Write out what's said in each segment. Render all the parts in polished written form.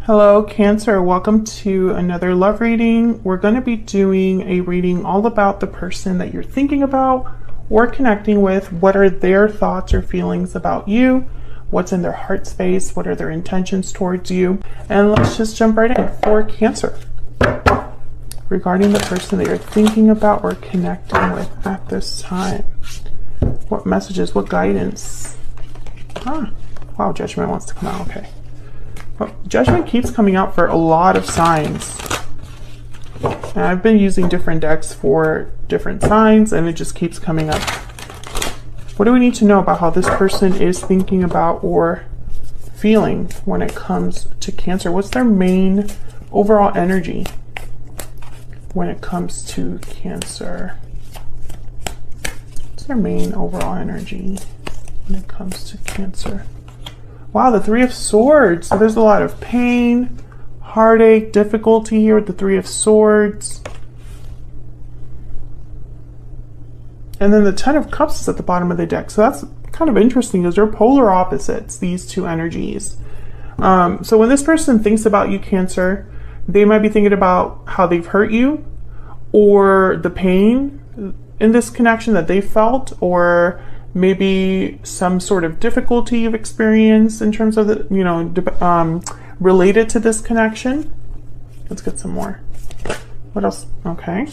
Hello, Cancer. Welcome to another love reading. We're going to be doing a reading all about the person that you're thinking about or connecting with. What are their thoughts or feelings about you? What's in their heart space? What are their intentions towards you? And let's just jump right in for Cancer. Regarding the person that you're thinking about or connecting with at this time. What messages, what guidance? Wow, Judgment wants to come out. Okay. Well, Judgment keeps coming out for a lot of signs. And I've been using different decks for different signs, and it just keeps coming up. What do we need to know about how this person is thinking about or feeling when it comes to Cancer? What's their main overall energy when it comes to Cancer? What's their main overall energy when it comes to Cancer? Wow, the Three of Swords. So there's a lot of pain, heartache, difficulty here with the Three of Swords. And then the Ten of Cups is at the bottom of the deck. So that's kind of interesting because they're polar opposites, these two energies. So when this person thinks about you, Cancer, they might be thinking about how they've hurt you or the pain in this connection that they felt, or maybe some sort of difficulty you've experienced in terms of the, related to this connection. Let's get some more. What else? Okay.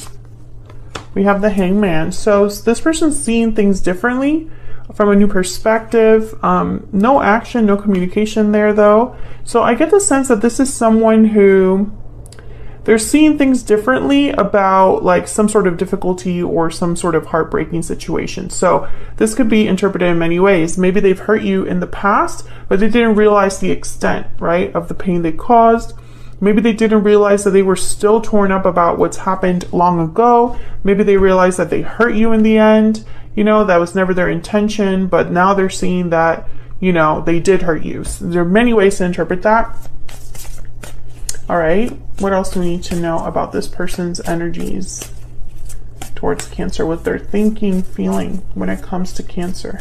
We have the Hangman. So this person's seeing things differently from a new perspective. No action, no communication there though. So I get the sense that this is someone who they're seeing things differently about like some sort of difficulty or some sort of heartbreaking situation. So this could be interpreted in many ways. Maybe they've hurt you in the past, but they didn't realize the extent, right, of the pain they caused. Maybe they didn't realize that they were still torn up about what's happened long ago. Maybe they realized that they hurt you in the end. That was never their intention, but now they're seeing that, they did hurt you. So there are many ways to interpret that. All right, what else do we need to know about this person's energies towards Cancer? What they're thinking, feeling when it comes to Cancer.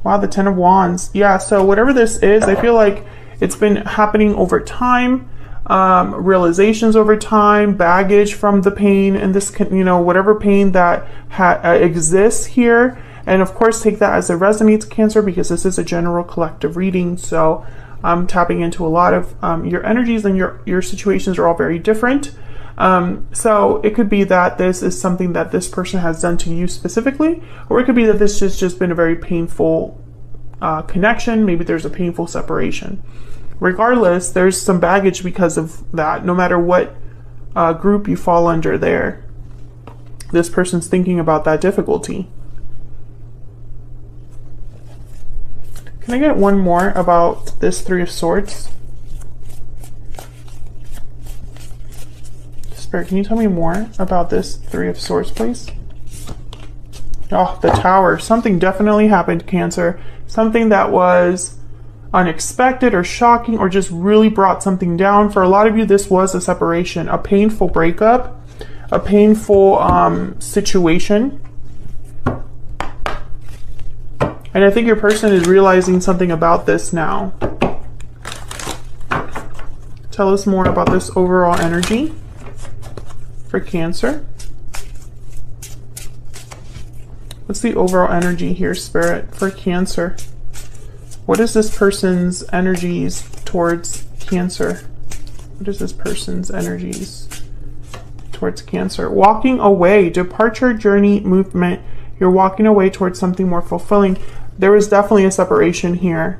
Wow, the Ten of Wands. Yeah, so whatever this is, I feel like it's been happening over time, realizations over time, baggage from the pain, and this, whatever pain that exists here. And of course, take that as it resonates, Cancer, because this is a general collective reading. So I'm tapping into a lot of your energies, and your situations are all very different. So it could be that this is something that this person has done to you specifically, or it could be that this has just been a very painful connection. Maybe there's a painful separation. Regardless, there's some baggage because of that, no matter what group you fall under there. This person's thinking about that difficulty. Can I get one more about this Three of Swords? Spirit, can you tell me more about this Three of Swords, please? Oh, the Tower. Something definitely happened, Cancer. Something that was unexpected or shocking or just really brought something down. For a lot of you, this was a separation, a painful breakup, a painful situation. And I think your person is realizing something about this now. Tell us more about this overall energy for Cancer. What's the overall energy here, Spirit, for Cancer? What is this person's energies towards Cancer? What is this person's energies towards Cancer? Walking away, departure, journey, movement. You're walking away towards something more fulfilling. There was definitely a separation here.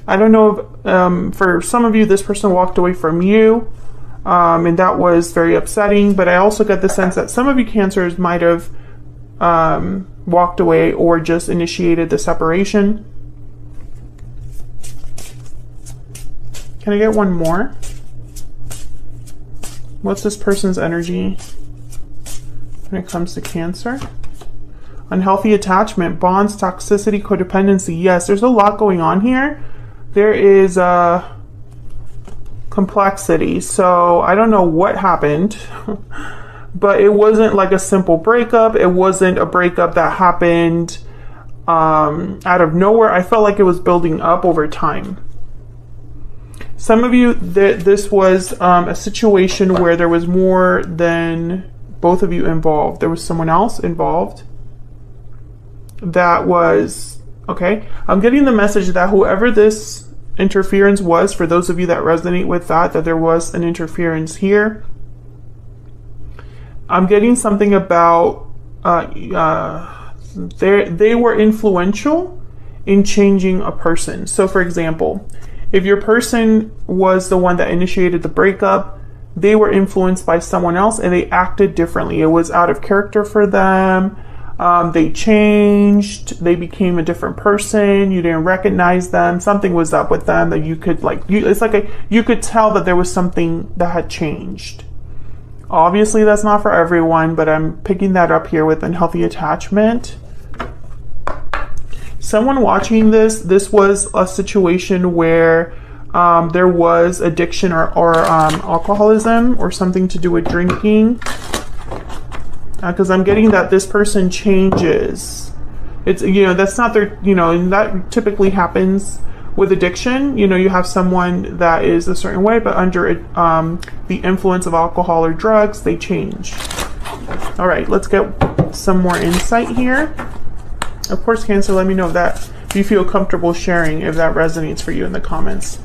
I don't know if, for some of you, this person walked away from you, and that was very upsetting, but I also get the sense that some of you Cancers might have walked away or just initiated the separation. Can I get one more? What's this person's energy when it comes to Cancer? Unhealthy attachment, bonds, toxicity, codependency. Yes, there's a lot going on here. There is complexity. So I don't know what happened, but it wasn't like a simple breakup. It wasn't a breakup that happened out of nowhere. I felt like it was building up over time. Some of you, this was a situation where there was more than both of you involved. There was someone else involved. That was, okay. I'm getting the message that whoever this interference was, for those of you that resonate with that there was an interference here. I'm getting something about they were influential in changing a person. So for example, if your person was the one that initiated the breakup, they were influenced by someone else and they acted differently. It was out of character for them. They changed, they became a different person. You didn't recognize them. Something was up with them that you could you could tell that there was something that had changed. Obviously that's not for everyone, but I'm picking that up here with unhealthy attachment. Someone watching this was a situation where there was addiction or alcoholism or something to do with drinking. Because I'm getting that this person changes. It's, that's not their, and that typically happens with addiction. You have someone that is a certain way, but under the influence of alcohol or drugs, they change. All right, let's get some more insight here. Of course, Cancer, let me know if you feel comfortable sharing, if that resonates for you in the comments.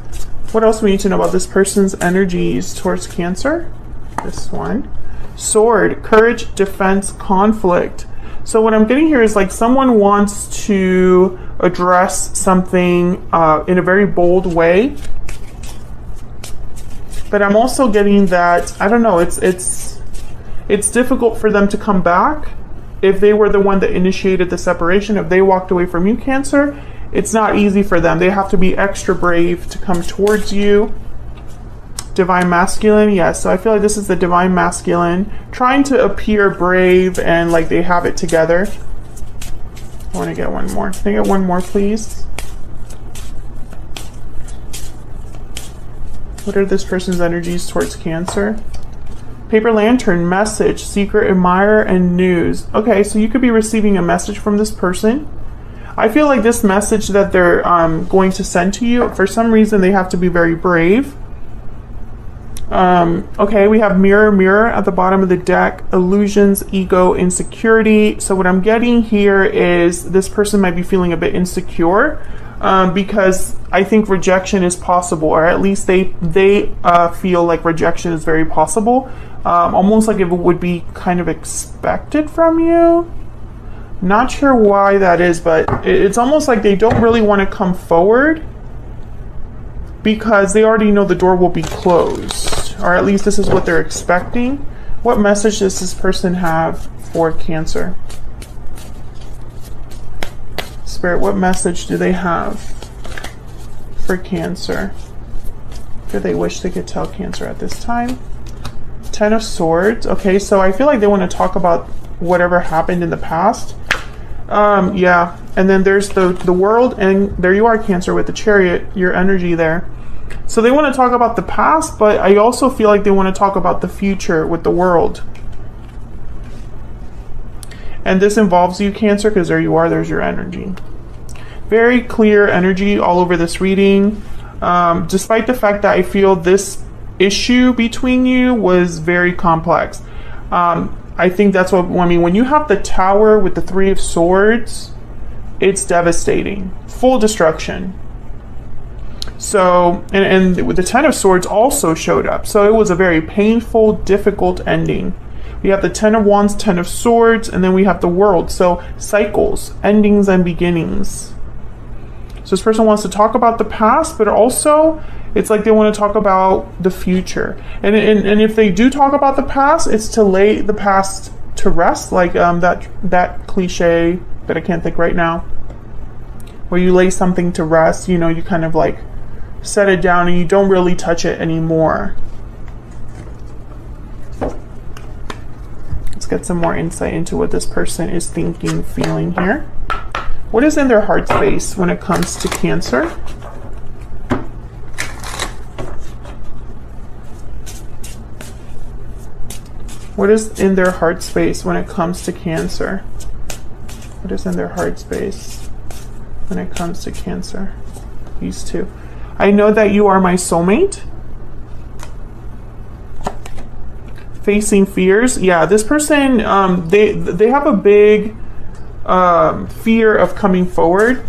What else we need to know about this person's energies towards Cancer? This one. Sword, courage, defense, conflict. So what I'm getting here is like someone wants to address something in a very bold way. But I'm also getting that, I don't know, it's difficult for them to come back. If they were the one that initiated the separation, if they walked away from you, Cancer, it's not easy for them. They have to be extra brave to come towards you. Divine Masculine, yes. So I feel like this is the Divine Masculine trying to appear brave and like they have it together. I want to get one more. Can I get one more, please? What are this person's energies towards Cancer? Paper Lantern, message, secret admirer, and news. Okay, so you could be receiving a message from this person. I feel like this message that they're going to send to you, for some reason they have to be very brave. Okay, we have mirror, mirror at the bottom of the deck, illusions, ego, insecurity. So what I'm getting here is this person might be feeling a bit insecure because I think rejection is possible, or at least they feel like rejection is very possible. Almost like it would be kind of expected from you. Not sure why that is, but it's almost like they don't really want to come forward because they already know the door will be closed, or at least this is what they're expecting. What message does this person have for Cancer? Spirit, what message do they have for Cancer? Do they wish they could tell Cancer at this time? Ten of Swords. Okay, so I feel like they want to talk about whatever happened in the past. Yeah, and then there's the World, and there you are, Cancer, with the Chariot, your energy there. So they want to talk about the past, but I also feel like they want to talk about the future with the World. And this involves you, Cancer, because there you are, there's your energy. Very clear energy all over this reading. Despite the fact that I feel this issue between you was very complex. I think that's what, I mean, when you have the Tower with the Three of Swords, it's devastating. Full destruction. So, and the Ten of Swords also showed up. So it was a very painful, difficult ending. We have the Ten of Wands, Ten of Swords, and then we have the World. So cycles, endings, and beginnings. So this person wants to talk about the past, but also it's like they want to talk about the future. And if they do talk about the past, it's to lay the past to rest, like that cliche that I can't think right now, where you lay something to rest, you know, you kind of like set it down and you don't really touch it anymore. Let's get some more insight into what this person is thinking, feeling here. What is in their heart space when it comes to Cancer? What is in their heart space when it comes to Cancer? What is in their heart space when it comes to Cancer? These two. I know that you are my soulmate. Facing fears. Yeah, this person, they have a big fear of coming forward.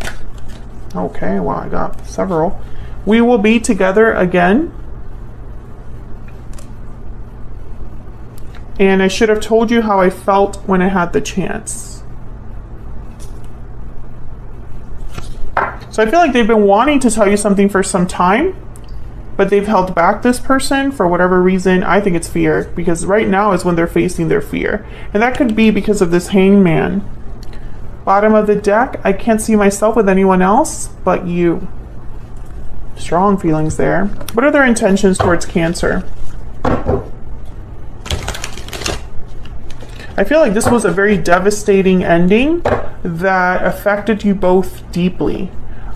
Okay, well, I got several. We will be together again. And I should have told you how I felt when I had the chance. So I feel like they've been wanting to tell you something for some time, but they've held back this person for whatever reason. I think it's fear, because right now is when they're facing their fear. And that could be because of this hangman. Bottom of the deck, I can't see myself with anyone else but you. Strong feelings there. What are their intentions towards Cancer? I feel like this was a very devastating ending that affected you both deeply.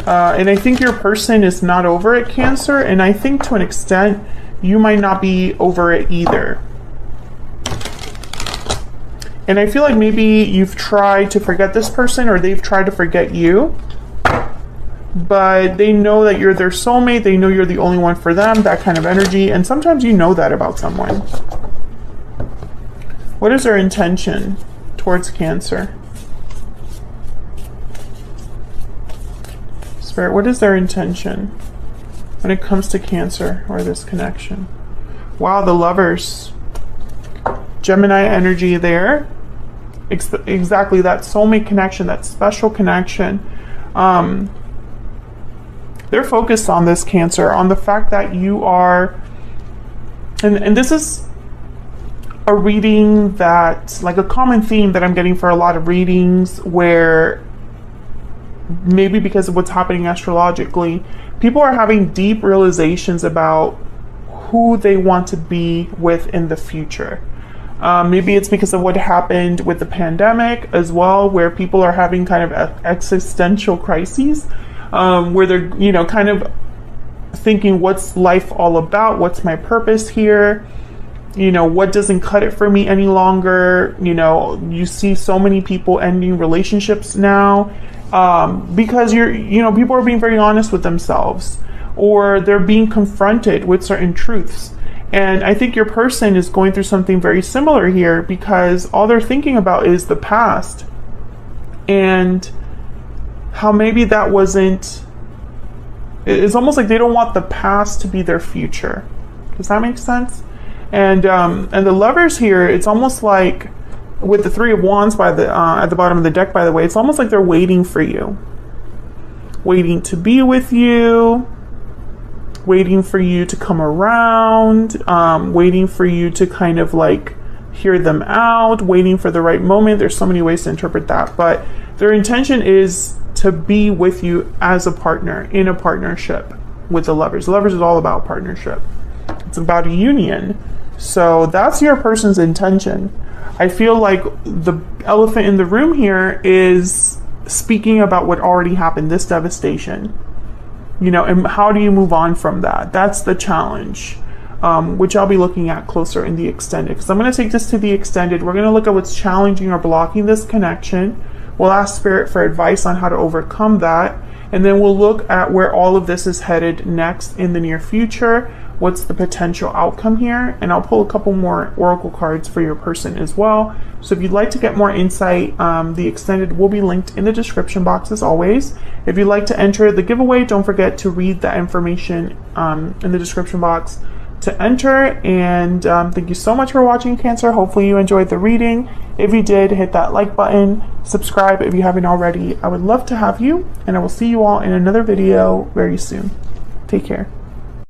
And I think your person is not over it, Cancer, and I think to an extent you might not be over it either. And I feel like maybe you've tried to forget this person, or they've tried to forget you, but they know that you're their soulmate, they know you're the only one for them, that kind of energy, and sometimes you know that about someone. What is their intention towards Cancer? Spirit, what is their intention when it comes to Cancer or this connection? Wow, the Lovers. Gemini energy there. Exactly, that soulmate connection, that special connection. They're focused on this, Cancer, on the fact that you are, and this is a reading that, like a common theme that I'm getting for a lot of readings, where maybe because of what's happening astrologically, people are having deep realizations about who they want to be with in the future. Maybe it's because of what happened with the pandemic as well, where people are having kind of existential crises, where they're, you know, kind of thinking, what's life all about? What's my purpose here? You know, what doesn't cut it for me any longer? You know, you see so many people ending relationships now, because people are being very honest with themselves, or they're being confronted with certain truths. And I think your person is going through something very similar here, because all they're thinking about is the past and how maybe that wasn't, it's almost like they don't want the past to be their future. Does that make sense? And the Lovers here, it's almost like with the Three of Wands by the at the bottom of the deck, by the way, it's almost like they're waiting for you, waiting to be with you, waiting for you to come around, waiting for you to kind of like hear them out, waiting for the right moment. There's so many ways to interpret that, but their intention is to be with you as a partner, in a partnership with the Lovers. The Lovers is all about partnership. It's about a union. So that's your person's intention. I feel like the elephant in the room here is speaking about what already happened, this devastation. You know, and how do you move on from that? That's the challenge, which I'll be looking at closer in the extended. Because I'm going to take this to the extended. We're going to look at what's challenging or blocking this connection. We'll ask Spirit for advice on how to overcome that. And then we'll look at where all of this is headed next in the near future. What's the potential outcome here? And I'll pull a couple more oracle cards for your person as well. So if you'd like to get more insight, the extended will be linked in the description box as always. If you'd like to enter the giveaway, don't forget to read that information in the description box to enter. And thank you so much for watching, Cancer. Hopefully you enjoyed the reading. If you did, hit that like button, subscribe if you haven't already. I would love to have you, and I will see you all in another video very soon. Take care.